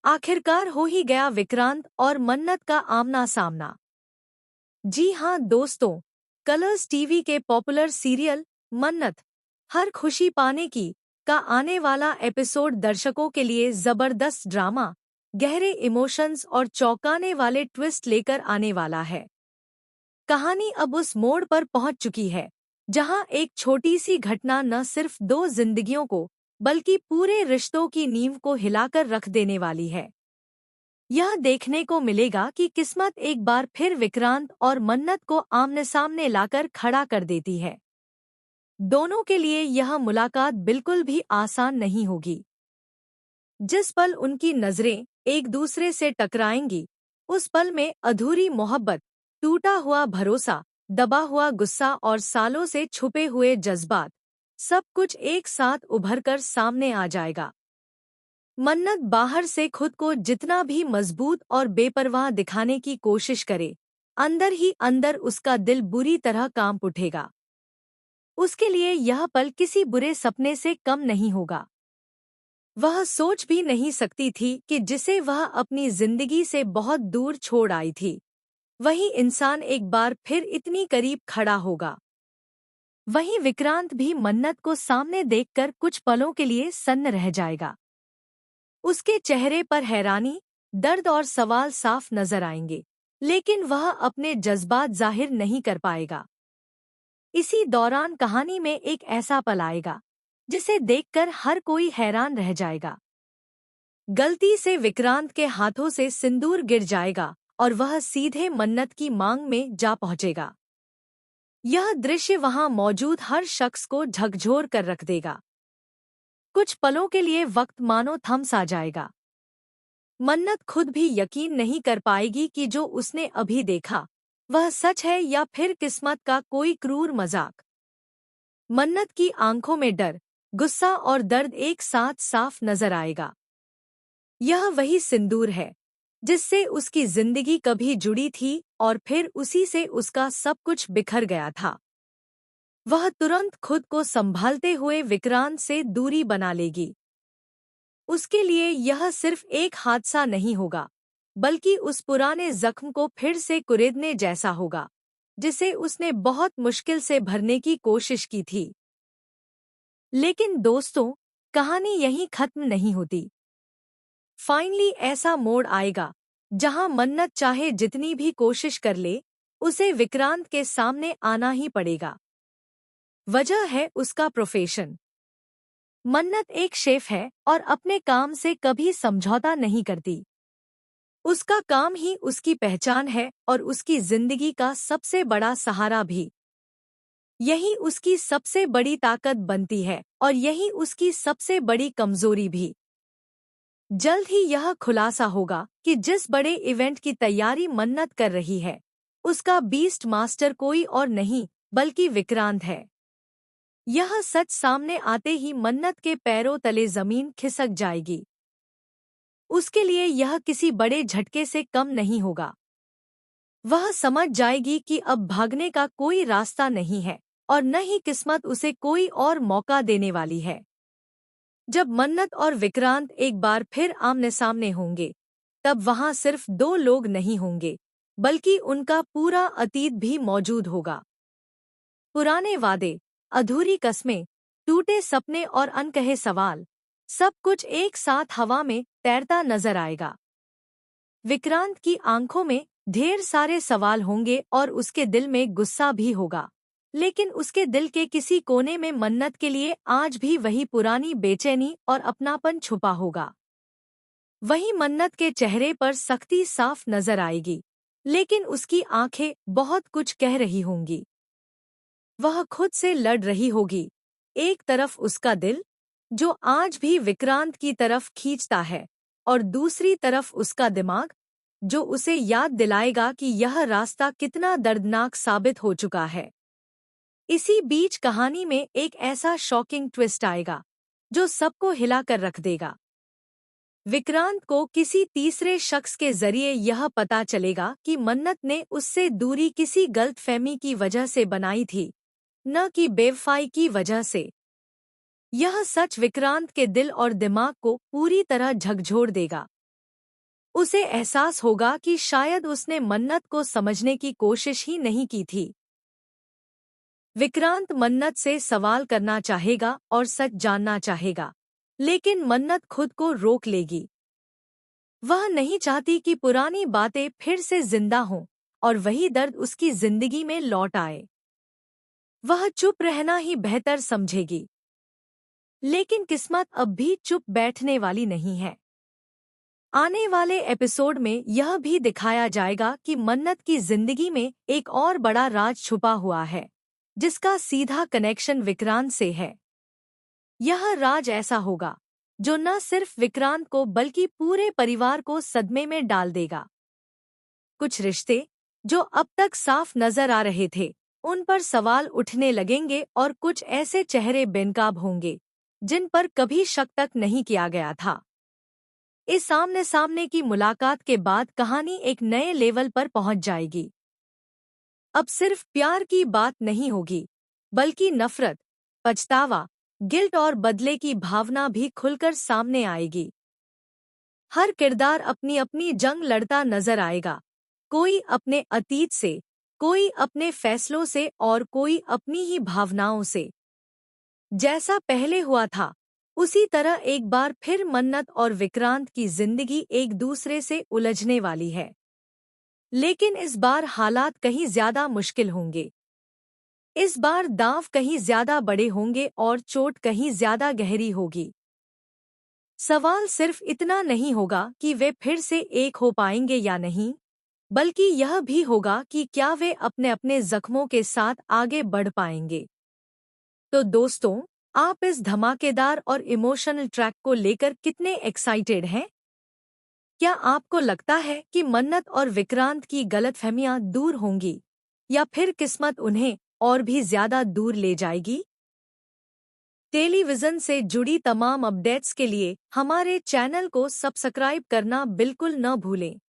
आखिरकार हो ही गया विक्रांत और मन्नत का आमना सामना। जी हाँ दोस्तों, कलर्स टीवी के पॉपुलर सीरियल मन्नत हर खुशी पाने की का आने वाला एपिसोड दर्शकों के लिए जबरदस्त ड्रामा, गहरे इमोशंस और चौंकाने वाले ट्विस्ट लेकर आने वाला है। कहानी अब उस मोड़ पर पहुंच चुकी है जहां एक छोटी सी घटना न सिर्फ दो जिंदगियों को बल्कि पूरे रिश्तों की नींव को हिलाकर रख देने वाली है। यह देखने को मिलेगा कि किस्मत एक बार फिर विक्रांत और मन्नत को आमने सामने लाकर खड़ा कर देती है। दोनों के लिए यह मुलाकात बिल्कुल भी आसान नहीं होगी। जिस पल उनकी नजरें एक दूसरे से टकराएंगी, उस पल में अधूरी मोहब्बत, टूटा हुआ भरोसा, दबा हुआ गुस्सा और सालों से छुपे हुए जज्बात, सब कुछ एक साथ उभरकर सामने आ जाएगा। मन्नत बाहर से खुद को जितना भी मजबूत और बेपरवाह दिखाने की कोशिश करे, अंदर ही अंदर उसका दिल बुरी तरह कांप उठेगा। उसके लिए यह पल किसी बुरे सपने से कम नहीं होगा। वह सोच भी नहीं सकती थी कि जिसे वह अपनी जिंदगी से बहुत दूर छोड़ आई थी, वही इंसान एक बार फिर इतनी करीब खड़ा होगा। वहीं विक्रांत भी मन्नत को सामने देखकर कुछ पलों के लिए सन्न रह जाएगा। उसके चेहरे पर हैरानी, दर्द और सवाल साफ नजर आएंगे, लेकिन वह अपने जज्बात जाहिर नहीं कर पाएगा। इसी दौरान कहानी में एक ऐसा पल आएगा जिसे देखकर हर कोई हैरान रह जाएगा। गलती से विक्रांत के हाथों से सिंदूर गिर जाएगा और वह सीधे मन्नत की मांग में जा पहुंचेगा। यह दृश्य वहां मौजूद हर शख्स को झकझोर कर रख देगा। कुछ पलों के लिए वक्त मानो थम सा जाएगा। मन्नत खुद भी यकीन नहीं कर पाएगी कि जो उसने अभी देखा वह सच है या फिर किस्मत का कोई क्रूर मजाक। मन्नत की आंखों में डर, गुस्सा और दर्द एक साथ साफ नजर आएगा। यह वही सिंदूर है जिससे उसकी जिंदगी कभी जुड़ी थी और फिर उसी से उसका सब कुछ बिखर गया था। वह तुरंत खुद को संभालते हुए विक्रांत से दूरी बना लेगी। उसके लिए यह सिर्फ एक हादसा नहीं होगा, बल्कि उस पुराने जख्म को फिर से कुरेदने जैसा होगा जिसे उसने बहुत मुश्किल से भरने की कोशिश की थी। लेकिन दोस्तों, कहानी यहीं खत्म नहीं होती। फाइनली ऐसा मोड़ आएगा जहां मन्नत चाहे जितनी भी कोशिश कर ले, उसे विक्रांत के सामने आना ही पड़ेगा। वजह है उसका प्रोफेशन। मन्नत एक शेफ है और अपने काम से कभी समझौता नहीं करती। उसका काम ही उसकी पहचान है और उसकी जिंदगी का सबसे बड़ा सहारा भी। यही उसकी सबसे बड़ी ताकत बनती है और यही उसकी सबसे बड़ी कमजोरी भी। जल्द ही यह खुलासा होगा कि जिस बड़े इवेंट की तैयारी मन्नत कर रही है, उसका बीस्ट मास्टर कोई और नहीं बल्कि विक्रांत है। यह सच सामने आते ही मन्नत के पैरों तले जमीन खिसक जाएगी। उसके लिए यह किसी बड़े झटके से कम नहीं होगा। वह समझ जाएगी कि अब भागने का कोई रास्ता नहीं है और न ही किस्मत उसे कोई और मौका देने वाली है। जब मन्नत और विक्रांत एक बार फिर आमने सामने होंगे, तब वहां सिर्फ दो लोग नहीं होंगे, बल्कि उनका पूरा अतीत भी मौजूद होगा। पुराने वादे, अधूरी कस्में, टूटे सपने और अनकहे सवाल, सब कुछ एक साथ हवा में तैरता नजर आएगा। विक्रांत की आंखों में ढेर सारे सवाल होंगे और उसके दिल में गुस्सा भी होगा, लेकिन उसके दिल के किसी कोने में मन्नत के लिए आज भी वही पुरानी बेचैनी और अपनापन छुपा होगा। वही मन्नत के चेहरे पर सख्ती साफ नजर आएगी, लेकिन उसकी आंखें बहुत कुछ कह रही होंगी। वह खुद से लड़ रही होगी। एक तरफ उसका दिल, जो आज भी विक्रांत की तरफ खींचता है, और दूसरी तरफ उसका दिमाग, जो उसे याद दिलाएगा कि यह रास्ता कितना दर्दनाक साबित हो चुका है। इसी बीच कहानी में एक ऐसा शॉकिंग ट्विस्ट आएगा जो सबको हिला कर रख देगा। विक्रांत को किसी तीसरे शख्स के जरिए यह पता चलेगा कि मन्नत ने उससे दूरी किसी गलतफहमी की वजह से बनाई थी, न कि बेवफाई की वजह से। यह सच विक्रांत के दिल और दिमाग को पूरी तरह झकझोर देगा। उसे एहसास होगा कि शायद उसने मन्नत को समझने की कोशिश ही नहीं की थी। विक्रांत मन्नत से सवाल करना चाहेगा और सच जानना चाहेगा, लेकिन मन्नत खुद को रोक लेगी। वह नहीं चाहती कि पुरानी बातें फिर से जिंदा हों और वही दर्द उसकी जिंदगी में लौट आए। वह चुप रहना ही बेहतर समझेगी। लेकिन किस्मत अब भी चुप बैठने वाली नहीं है। आने वाले एपिसोड में यह भी दिखाया जाएगा कि मन्नत की जिंदगी में एक और बड़ा राज छुपा हुआ है, जिसका सीधा कनेक्शन विक्रांत से है। यह राज ऐसा होगा जो न सिर्फ विक्रांत को बल्कि पूरे परिवार को सदमे में डाल देगा। कुछ रिश्ते जो अब तक साफ नजर आ रहे थे, उन पर सवाल उठने लगेंगे और कुछ ऐसे चेहरे बेनकाब होंगे जिन पर कभी शक तक नहीं किया गया था। इस आमने सामने की मुलाकात के बाद कहानी एक नए लेवल पर पहुंच जाएगी। अब सिर्फ प्यार की बात नहीं होगी, बल्कि नफरत, पछतावा, गिल्ट और बदले की भावना भी खुलकर सामने आएगी। हर किरदार अपनी अपनी जंग लड़ता नजर आएगा, कोई अपने अतीत से, कोई अपने फैसलों से और कोई अपनी ही भावनाओं से। जैसा पहले हुआ था, उसी तरह एक बार फिर मन्नत और विक्रांत की जिंदगी एक दूसरे से उलझने वाली है। लेकिन इस बार हालात कहीं ज्यादा मुश्किल होंगे। इस बार दांव कहीं ज्यादा बड़े होंगे और चोट कहीं ज्यादा गहरी होगी। सवाल सिर्फ इतना नहीं होगा कि वे फिर से एक हो पाएंगे या नहीं, बल्कि यह भी होगा कि क्या वे अपने अपने जख्मों के साथ आगे बढ़ पाएंगे। तो दोस्तों, आप इस धमाकेदार और इमोशनल ट्रैक को लेकर कितने एक्साइटेड हैं? क्या आपको लगता है कि मन्नत और विक्रांत की गलतफहमियां दूर होंगी, या फिर किस्मत उन्हें और भी ज्यादा दूर ले जाएगी? टेलीविजन से जुड़ी तमाम अपडेट्स के लिए हमारे चैनल को सब्सक्राइब करना बिल्कुल न भूलें।